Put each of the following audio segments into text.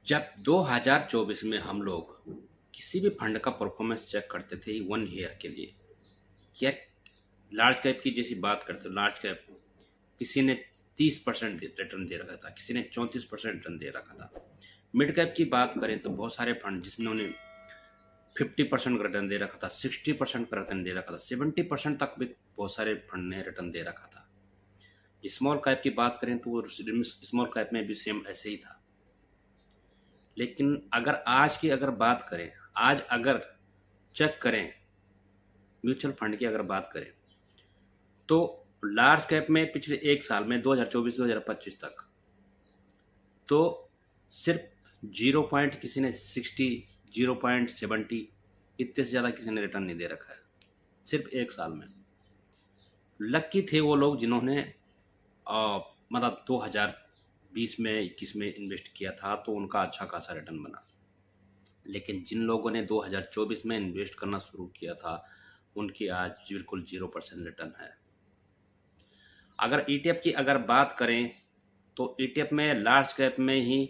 जब 2024 में हम लोग किसी भी फंड का परफॉर्मेंस चेक करते थे 1 ईयर के लिए, या लार्ज कैप की जैसी बात करते हो, लार्ज कैप किसी ने 30% रिटर्न दे रखा था, किसी ने 34% रिटर्न दे रखा था। मिड कैप की बात करें तो बहुत सारे फंड जिन्होंने 50% का रिटर्न दे रखा था, 60% का रिटर्न दे रखा था, 70% तक भी बहुत सारे फंड ने रिटर्न दे रखा था। स्मॉल कैप की बात करें तो वो स्मॉल कैप में भी सेम ऐसे ही था। लेकिन अगर आज की अगर बात करें, आज अगर चेक करें म्यूचुअल फंड की अगर बात करें तो लार्ज कैप में पिछले एक साल में 2024-2025 तक तो सिर्फ 0 पॉइंट किसी ने 60, 0.70 इतने से ज़्यादा किसी ने रिटर्न नहीं दे रखा है सिर्फ एक साल में। लक्की थे वो लोग जिन्होंने मतलब 2020 में 21 में इन्वेस्ट किया था तो उनका अच्छा खासा रिटर्न बना। लेकिन जिन लोगों ने 2024 में इन्वेस्ट करना शुरू किया था उनकी आज बिल्कुल 0% रिटर्न है। अगर ईटीएफ की अगर बात करें तो ईटीएफ में लार्ज कैप में ही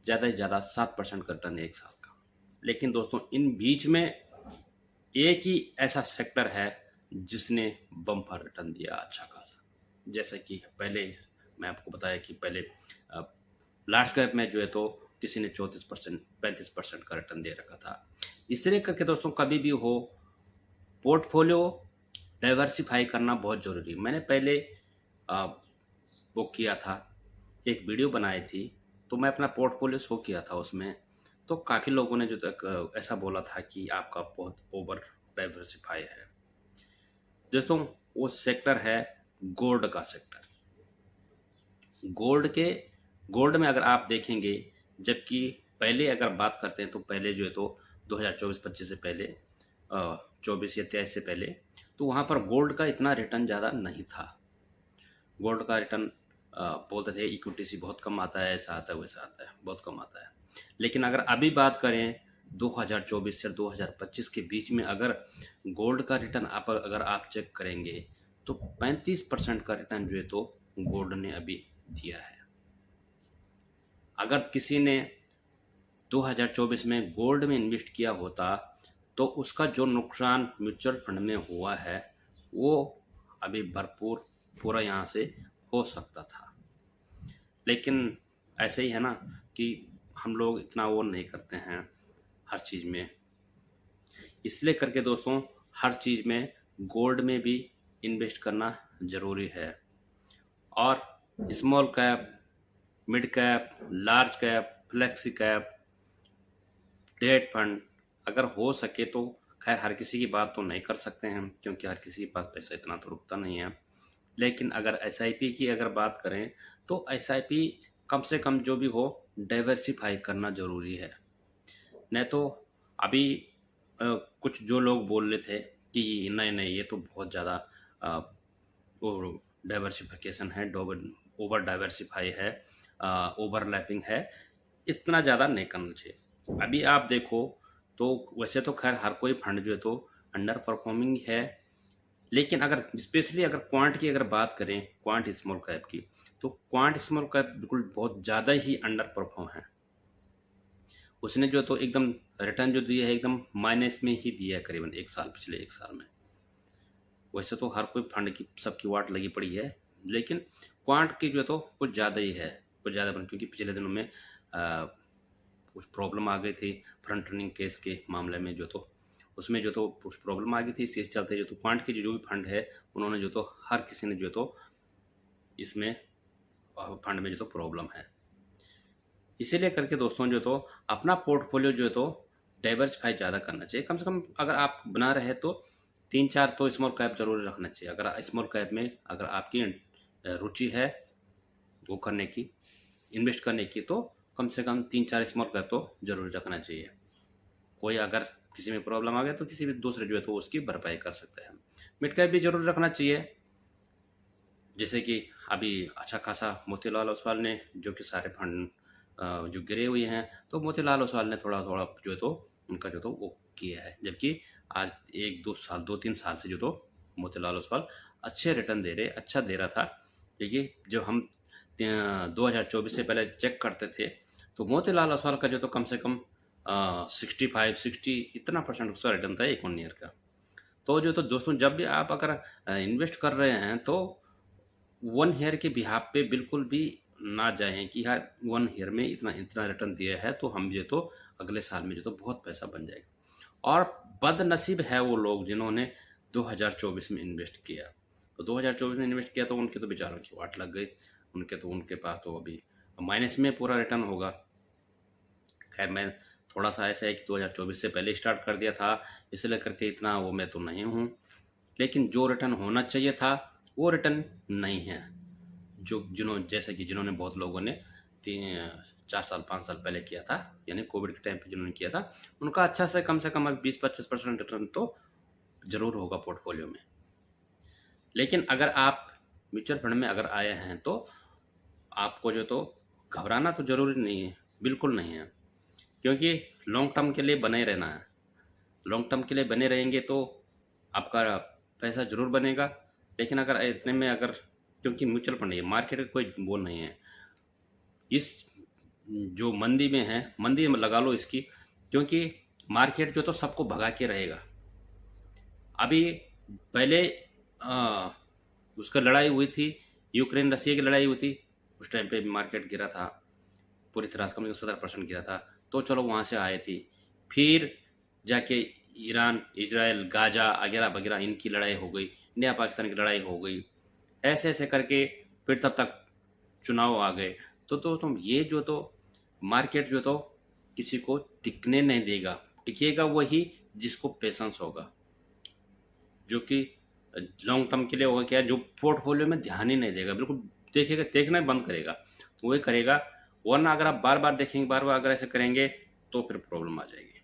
ज़्यादा से ज़्यादा 7% का रिटर्न है एक साल का। लेकिन दोस्तों इन बीच में एक ही ऐसा सेक्टर है जिसने बम्पर रिटर्न दिया अच्छा खासा। जैसे कि पहले मैं आपको बताया कि पहले लार्ज कैप में जो है तो किसी ने 34%, 35% का रिटर्न दे रखा था। इस तरह करके दोस्तों कभी भी हो पोर्टफोलियो डाइवर्सिफाई करना बहुत ज़रूरी है। मैंने पहले आ, वो किया था, एक वीडियो बनाई थी, तो मैं अपना पोर्टफोलियो शो किया था उसमें। तो काफ़ी लोगों ने जो तक ऐसा बोला था कि आपका बहुत ओवर डाइवर्सिफाई है। दोस्तों वो सेक्टर है गोल्ड का सेक्टर। गोल्ड के गोल्ड में अगर आप देखेंगे, जबकि पहले अगर बात करते हैं तो पहले जो है तो 2024-25 से पहले 24 या 23 से पहले तो वहाँ पर गोल्ड का इतना रिटर्न ज़्यादा नहीं था। गोल्ड का रिटर्न बोलते थे इक्विटी से बहुत कम आता है, ऐसा आता है वैसा आता है, बहुत कम आता है। लेकिन अगर अभी बात करें 2024 से 2025 के बीच में अगर गोल्ड का रिटर्न अगर आप चेक करेंगे तो 35% का रिटर्न जो है तो गोल्ड ने अभी दिया है। अगर किसी ने 2024 में गोल्ड में इन्वेस्ट किया होता तो उसका जो नुकसान म्यूचुअल फंड में हुआ है वो अभी भरपूर पूरा यहाँ से हो सकता था। लेकिन ऐसे ही है ना कि हम लोग इतना वो नहीं करते हैं हर चीज़ में। इसलिए करके दोस्तों हर चीज़ में गोल्ड में भी इन्वेस्ट करना ज़रूरी है। और small cap, mid cap, large cap, flexi cap, debt fund अगर हो सके तो खैर हर किसी की बात तो नहीं कर सकते हैं क्योंकि हर किसी के पास पैसा इतना तो रुकता नहीं है। लेकिन अगर एसआईपी की अगर बात करें तो एसआईपी कम से कम जो भी हो डाइवर्सिफाई करना ज़रूरी है। नहीं तो अभी कुछ जो लोग बोल रहे थे कि नहीं नहीं ये तो बहुत ज़्यादा वो डाइवर्सिफिकेशन है, ओवर डाइवर्सिफाई है, ओवरलैपिंग है, इतना ज़्यादा नहीं करना चाहिए। अभी आप देखो तो वैसे तो खैर हर कोई फंड जो है तो अंडर परफॉर्मिंग है। लेकिन अगर स्पेशली अगर क्वांट की अगर बात करें, क्वांट स्मॉल कैप की, तो क्वांट स्मॉल कैप बिल्कुल बहुत ज़्यादा ही अंडर परफॉर्म है। उसने जो तो एकदम रिटर्न जो दिया है एकदम माइनस में ही दिया है करीबन एक साल, पिछले एक साल में। वैसे तो हर कोई फंड की सबकी वाट लगी पड़ी है, लेकिन क्वांट की जो है तो कुछ ज़्यादा ही है, कुछ ज़्यादा क्योंकि पिछले दिनों में कुछ प्रॉब्लम आ गई थी फ्रंट रनिंग केस के मामले में, जो तो उसमें जो तो कुछ प्रॉब्लम आ गई थी। इस चलते जो तो क्वांट के जो भी फंड है उन्होंने जो तो हर किसी ने जो तो इसमें फंड में जो तो प्रॉब्लम है। इसीलिए करके दोस्तों जो तो अपना पोर्टफोलियो जो है तो डाइवर्सिफाई ज़्यादा करना चाहिए। कम से कम अगर आप बना रहे तो 3-4 तो स्मॉल कैप जरूर रखना चाहिए। अगर स्मॉल कैप में अगर आपकी रुचि है वो करने की, इन्वेस्ट करने की, तो कम से कम 3-4 स्मॉल कैप तो जरूर रखना चाहिए। कोई अगर किसी में प्रॉब्लम आ गया तो किसी भी दूसरे जो है तो उसकी भरपाई कर सकते हैं। मिड कैप भी जरूर रखना चाहिए। जैसे कि अभी अच्छा खासा मोतीलाल ओसवाल ने जो कि सारे फंड जो गिरे हुए हैं तो मोतीलाल ओसवाल ने थोड़ा थोड़ा जो है तो उनका जो तो वो किया है। जबकि आज 1-2 साल 2-3 साल से जो तो मोतीलाल ओसवाल अच्छे रिटर्न दे रहे, अच्छा दे रहा था। देखिए जब हम 2024 से पहले चेक करते थे तो मोतीलाल ओसवाल का जो तो कम से कम 65 60 इतना परसेंट उसका रिटर्न था एक 1 ईयर का। तो जो तो दोस्तों जब भी आप अगर इन्वेस्ट कर रहे हैं तो 1 ईयर के बिहाफ पे बिल्कुल भी ना जाएं कि यार 1 ईयर में इतना इतना रिटर्न दिया है तो हम जो तो अगले साल में जो तो बहुत पैसा बन जाएगा। और बदनसीब है वो लोग जिन्होंने 2024 में इन्वेस्ट किया। तो 2024 में इन्वेस्ट किया तो उनके तो बेचारों की वाट लग गई, उनके पास तो अभी माइनस में पूरा रिटर्न होगा। खैर मैं थोड़ा सा ऐसा है कि 2024 से पहले स्टार्ट कर दिया था, इसलिए करके इतना वो मैं तो नहीं हूँ, लेकिन जो रिटर्न होना चाहिए था वो रिटर्न नहीं है। जो जैसे कि जिन्होंने बहुत लोगों ने 4 साल 5 साल पहले किया था, यानी कोविड के टाइम पे जिन्होंने किया था, उनका अच्छा से कम अब 20-25% रिटर्न तो जरूर होगा पोर्टफोलियो में। लेकिन अगर आप म्यूचुअल फंड में अगर आए हैं तो आपको जो तो घबराना तो जरूरी नहीं है, बिल्कुल नहीं है, क्योंकि लॉन्ग टर्म के लिए बने रहना है। लॉन्ग टर्म के लिए बने रहेंगे तो आपका पैसा ज़रूर बनेगा। लेकिन अगर इतने में अगर, क्योंकि म्यूचुअल फंड है, मार्केट का कोई वो नहीं है, इस जो मंदी में है मंदी में लगा लो इसकी, क्योंकि मार्केट जो तो सबको भगा के रहेगा। अभी पहले आ, उसका लड़ाई हुई थी, यूक्रेन रसिया की लड़ाई हुई थी, उस टाइम पे मार्केट गिरा था पूरी तरह से, कम से कम 70% गिरा था, तो चलो वहाँ से आए थी। फिर जाके ईरान इजराइल गाजा वगैरह वगैरह इनकी लड़ाई हो गई, इंडिया पाकिस्तान की लड़ाई हो गई, ऐसे ऐसे करके फिर तब तक चुनाव आ गए। तो तुम ये जो तो मार्केट जो तो किसी को टिकने नहीं देगा, टिकेगा वही जिसको पेशेंस होगा, जो कि लॉन्ग टर्म के लिए होगा क्या, जो पोर्टफोलियो में ध्यान ही नहीं देगा, बिल्कुल देखेगा, देखना ही बंद करेगा तो वही करेगा। वरना अगर आप बार बार देखेंगे, बार बार अगर ऐसे करेंगे तो फिर प्रॉब्लम आ जाएगी।